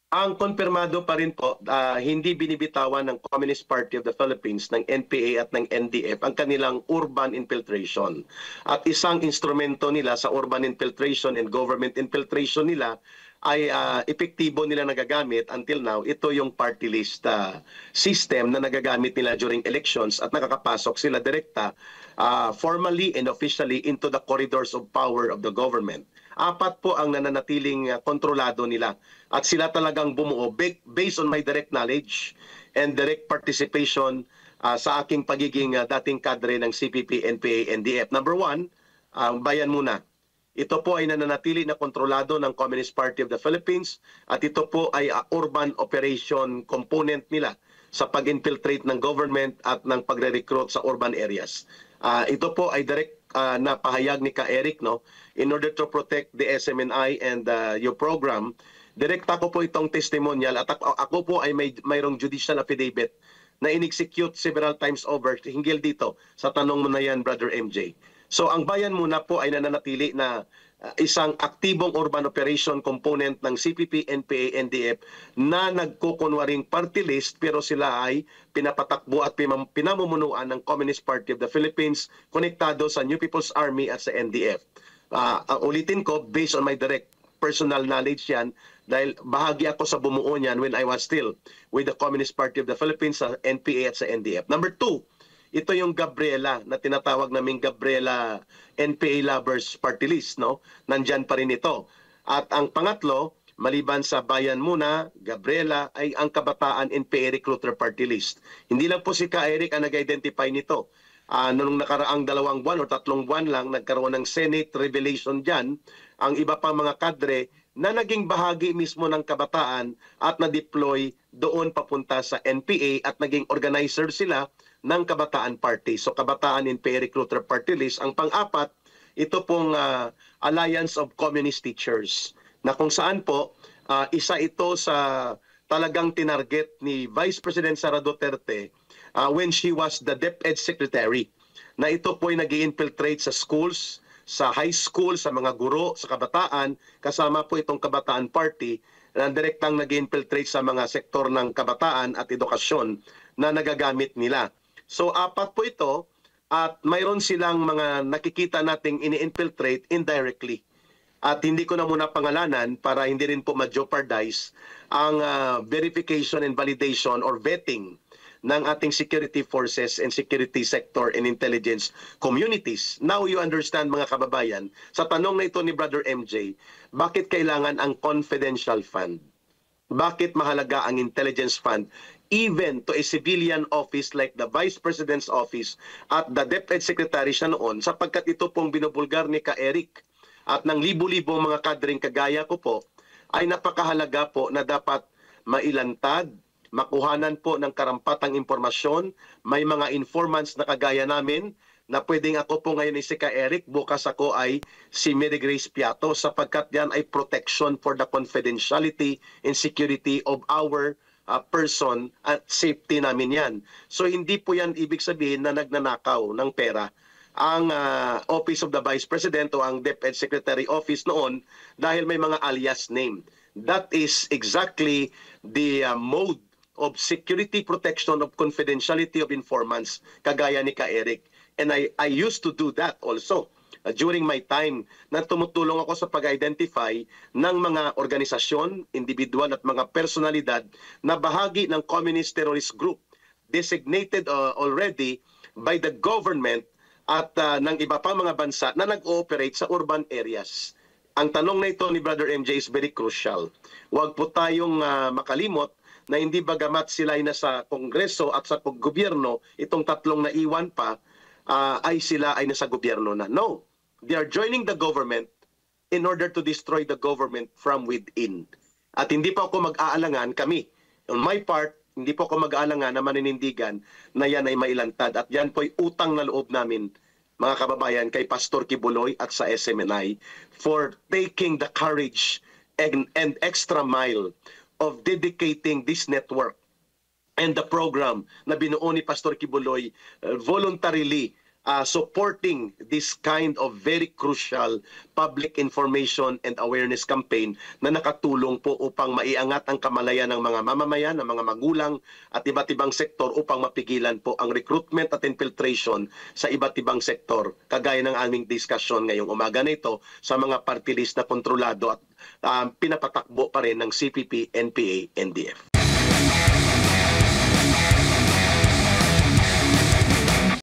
Ang konfirmado pa rin po, hindi binibitawan ng Communist Party of the Philippines, ng NPA at ng NDF ang kanilang urban infiltration. At isang instrumento nila sa urban infiltration and government infiltration nila ay epektibo nila nagagamit until now. Ito yung party list system na nagagamit nila during elections at nakakapasok sila direkta formally and officially into the corridors of power of the government. Apat po ang nananatiling kontrolado nila. At sila talagang bumuo based on my direct knowledge and direct participation sa aking pagiging dating kadre ng CPP, NPA, NDF. Number one, bayan muna. Ito po ay nananatili na kontrolado ng Communist Party of the Philippines at ito po ay urban operation component nila sa pag-infiltrate ng government at ng pagre-recruit sa urban areas. Ito po ay direct na pahayag ni Ka-Eric, no, in order to protect the SMNI and your program. Direkta ko po itong testimonial at ako po ay mayroong judicial affidavit na in-execute several times over hinggil dito sa tanong mo na yan, Brother MJ. So ang bayan muna po ay nananatili na isang aktibong urban operation component ng CPP, NPA, NDF na nagkukunwaring party list pero sila ay pinapatakbo at pinamumunuan ng Communist Party of the Philippines konektado sa New People's Army at sa NDF. Ulitin ko, based on my direct personal knowledge yan, dahil bahagi ako sa bumuo niyan when I was still with the Communist Party of the Philippines sa NPA at sa NDF. Number two, ito yung Gabriela na tinatawag naming Gabriela NPA Lovers Party List, no? Nandyan pa rin ito. At ang pangatlo, maliban sa Bayan Muna, Gabriela, ay ang Kabataan NPA Recruiter Party List. Hindi lang po si Ka-Eric ang nag-identify nito. Noong nakaraang 2 buwan o 3 buwan lang, nagkaroon ng Senate revelation dyan, ang iba pang mga kadre na naging bahagi mismo ng kabataan at na-deploy doon papunta sa NPA at naging organizer sila ng Kabataan Party. So Kabataan NPA Recruiter Party List. Ang pang-apat, ito pong Alliance of Communist Teachers na kung saan po isa ito sa talagang tinarget ni Vice President Sara Duterte when she was the DepEd Secretary, na ito po ay nag-infiltrate sa schools, sa high school, sa mga guro, sa kabataan, kasama po itong Kabataan Party na direktang nag-infiltrate sa mga sektor ng kabataan at edukasyon na nagagamit nila. So apat po ito at mayroon silang mga nakikita nating ini-infiltrate indirectly. At hindi ko na muna pangalanan para hindi rin po ma-jeopardize ang verification and validation or vetting ng ating security forces and security sector and intelligence communities. Now you understand, mga kababayan, sa tanong na ito ni Brother MJ, bakit kailangan ang confidential fund? Bakit mahalaga ang intelligence fund even to a civilian office like the Vice President's office at the DepEd Secretary siya noon, sapagkat ito pong binubulgar ni Ka-Eric at ng libo-libong mga kadring kagaya ko po, ay napakahalaga po na dapat mailantad, makuhanan po ng karampatang impormasyon. May mga informants na kagaya namin na pwedeng ako po ngayon ay si Ka-Eric, bukas ako ay si Mary Grace Piato, sapagkat yan ay protection for the confidentiality and security of our person at safety namin yan. So hindi po yan ibig sabihin na nagnanakaw ng pera ang Office of the Vice President o ang DepEd Secretary Office noon dahil may mga alias name. That is exactly the mode of security protection of confidentiality of informants kagaya ni Ka-Eric. And I used to do that also during my time na tumutulong ako sa pag-identify ng mga organisasyon, individual at mga personalidad na bahagi ng communist terrorist group designated already by the government at ng iba pang mga bansa na nag-ooperate sa urban areas. Ang tanong na ito ni Brother MJ is very crucial. Huwag po tayong makalimot na hindi bagamat sila ay nasa Kongreso at sa gobyerno, itong tatlong naiwan pa, ay sila ay nasa gobyerno na. No, they are joining the government in order to destroy the government from within. At hindi pa ako mag-aalangan, kami, on my part, hindi po ako mag-aalangan na maninindigan na yan ay mailantad. At yan po ay utang na loob namin, mga kababayan, kay Pastor Kibuloy at sa SMNI for taking the courage and extra mile of dedicating this network and the program na binuo ni Pastor Kibuloy voluntarily supporting this kind of very crucial public information and awareness campaign na nakatulong po upang maiangat ang kamalayan ng mga mamamayan, ng mga magulang at iba't ibang sektor upang mapigilan po ang recruitment at infiltration sa iba't ibang sektor, kagaya ng aming discussion ngayong umaga na ito sa mga party list na kontrolado at pinapatakbo pa rin ng CPP, NPA, NDF.